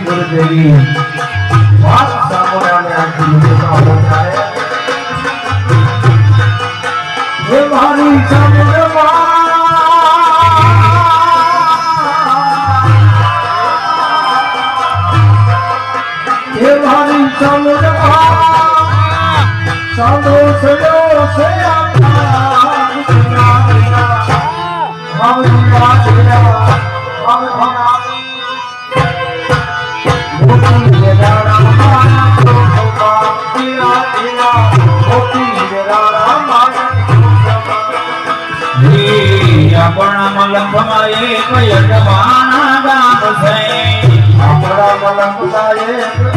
गुरुदेवी बात सामने आती मुझे तो होता है ये भारी समुद्र ये भारी समुद्र साधो से अपना मलंग एक यजमाना गाम से अपना मलंग एक